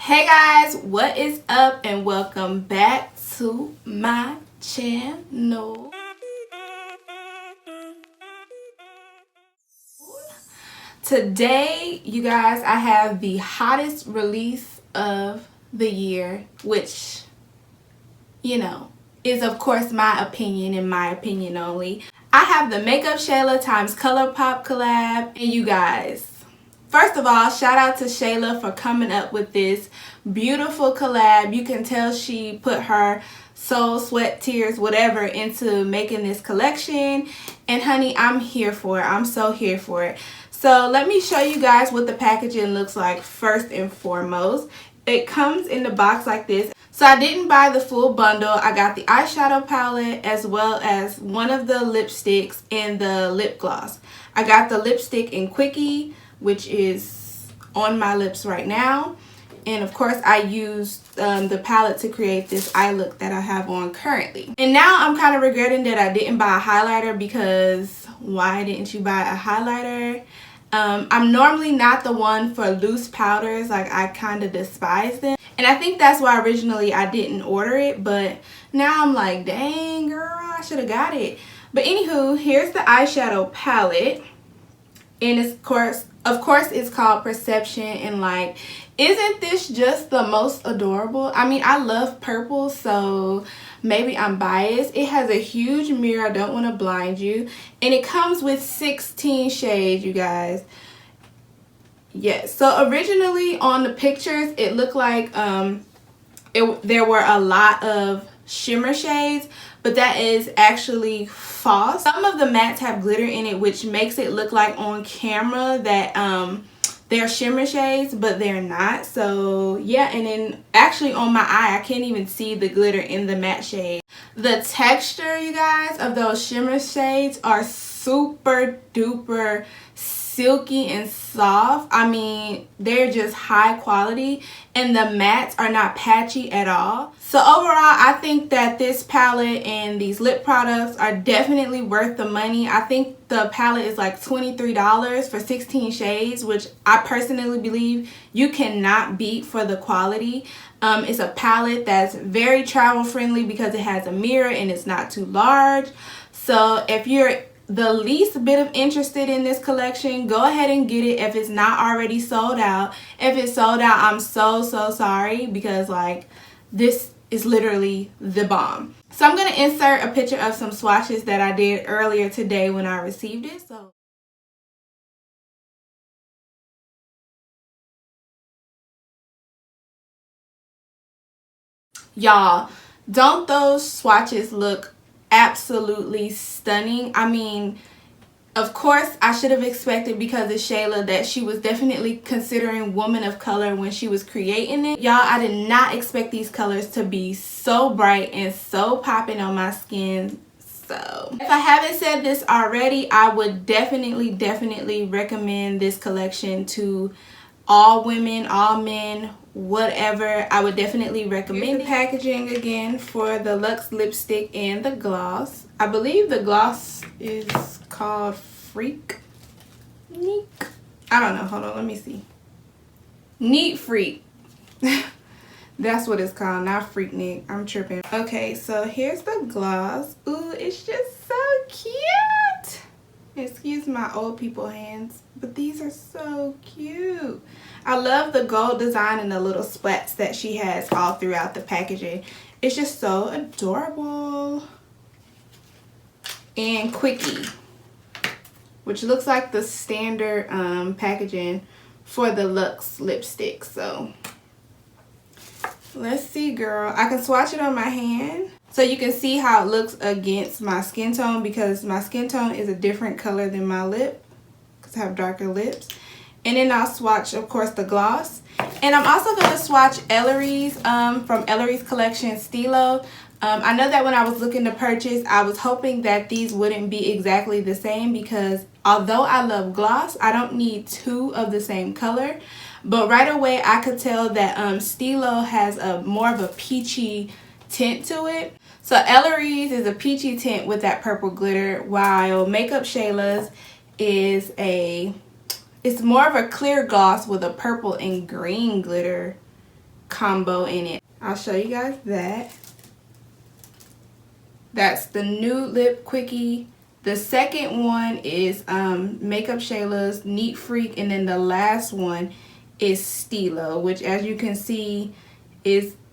Hey guys, what is up and welcome back to my channel. Today, you guys, I have the hottest release of the year, which, you know, is of course my opinion and my opinion only. I have the Makeup Shayla times Colourpop collab, and you guys, first of all, shout out to Shayla for coming up with this beautiful collab. You can tell she put her soul, sweat, tears, whatever into making this collection. And honey, I'm here for it. I'm so here for it. So let me show you guys what the packaging looks like first and foremost. It comes in the box like this. So I didn't buy the full bundle. I got the eyeshadow palette as well as one of the lipsticks and the lip gloss. I got the lipstick in Quickie, which is on my lips right now, and of course I used the palette to create this eye look that I have on currently. And now I'm kind of regretting that I didn't buy a highlighter, because why didn't you buy a highlighter? I'm normally not the one for loose powders. Like, I kind of despise them, and I think that's why originally I didn't order it, but now I'm like, dang girl, I should have got it. But anywho, here's the eyeshadow palette, and it's of course it's called Perception. And like, isn't this just the most adorable? I mean, I love purple, so maybe I'm biased. It has a huge mirror, I don't want to blind you, and it comes with 16 shades, you guys. Yes, so originally on the pictures it looked like there were a lot of shimmer shades, but that is actually false. Some of the mattes have glitter in it, which makes it look like on camera that they're shimmer shades, but they're not. So yeah, and then actually on my eye I can't even see the glitter in the matte shade. The texture, you guys, of those shimmer shades are super duper silky and soft. I mean, they're just high quality, and the mattes are not patchy at all. So overall, I think that this palette and these lip products are definitely worth the money. I think the palette is like $23 for 16 shades, which I personally believe you cannot beat for the quality. It's a palette that's very travel friendly because it has a mirror and it's not too large. So if you're the least bit of interested in this collection, go ahead and get it if it's not already sold out. If it's sold out, I'm so sorry, because like, this is literally the bomb. So I'm going to insert a picture of some swatches that I did earlier today when I received it. So y'all, don't those swatches look absolutely stunning? I mean, of course I should have expected, because of Shayla, that she was definitely considering women of color when she was creating it. Y'all, I did not expect these colors to be so bright and so popping on my skin. So if I haven't said this already, I would definitely recommend this collection to all women, all men, whatever. I would definitely recommend the packaging again for the Luxe lipstick and the gloss. I believe the gloss is called Freak Neek. I don't know, hold on, let me see. Neat Freak. That's what it's called, not Freak Neek. I'm tripping. Okay, so here's the gloss. Ooh, it's just so cute. Excuse my old people hands, but these are so cute. I love the gold design and the little splats that she has all throughout the packaging. It's just so adorable. And Quickie, which looks like the standard packaging for the Luxe lipstick. So let's see, girl. I can swatch it on my hand so you can see how it looks against my skin tone, because my skin tone is a different color than my lip, because I have darker lips. And then I'll swatch, of course, the gloss. And I'm also going to swatch Ellery's from Ellery's collection Stilo. I know that when I was looking to purchase, I was hoping that these wouldn't be exactly the same, because although I love gloss, I don't need two of the same color. But right away I could tell that Stilo has a more of a peachy tint to it. So Ellery's is a peachy tint with that purple glitter, while Makeup Shayla's is it's more of a clear gloss with a purple and green glitter combo in it. I'll show you guys that. That's the Nude Lip Quickie. The second one is Makeup Shayla's Neat Freak, and then the last one is Stilo, which as you can see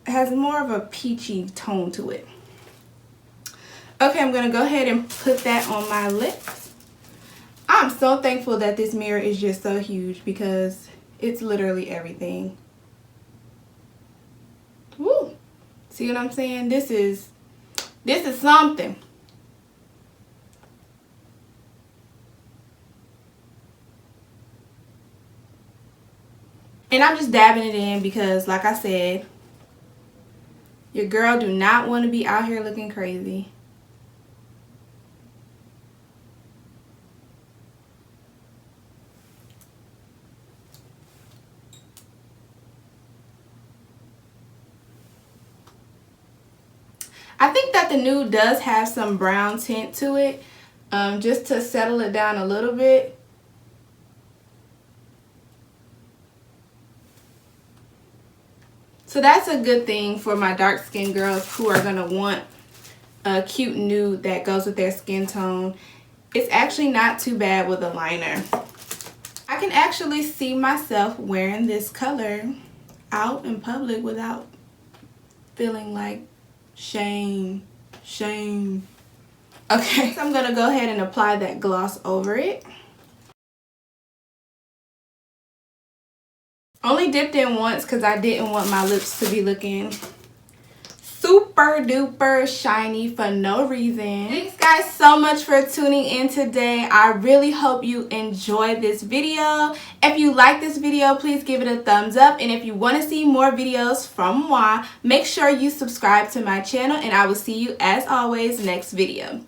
has more of a peachy tone to it. Okay, I'm gonna go ahead and put that on my lips. I'm so thankful that this mirror is just so huge because it's literally everything. Woo! See what I'm saying? This is something. And I'm just dabbing it in because, like I said, your girl do not want to be out here looking crazy. I think that the nude does have some brown tint to it, just to settle it down a little bit. So that's a good thing for my dark skinned girls who are going to want a cute nude that goes with their skin tone. It's actually not too bad with a liner. I can actually see myself wearing this color out in public without feeling like shame. Okay, so I'm going to go ahead and apply that gloss over it. Only dipped in once because I didn't want my lips to be looking super duper shiny for no reason. Thanks guys so much for tuning in today. I really hope you enjoyed this video. If you like this video, please give it a thumbs up. And if you want to see more videos from moi, make sure you subscribe to my channel. And I will see you as always next video.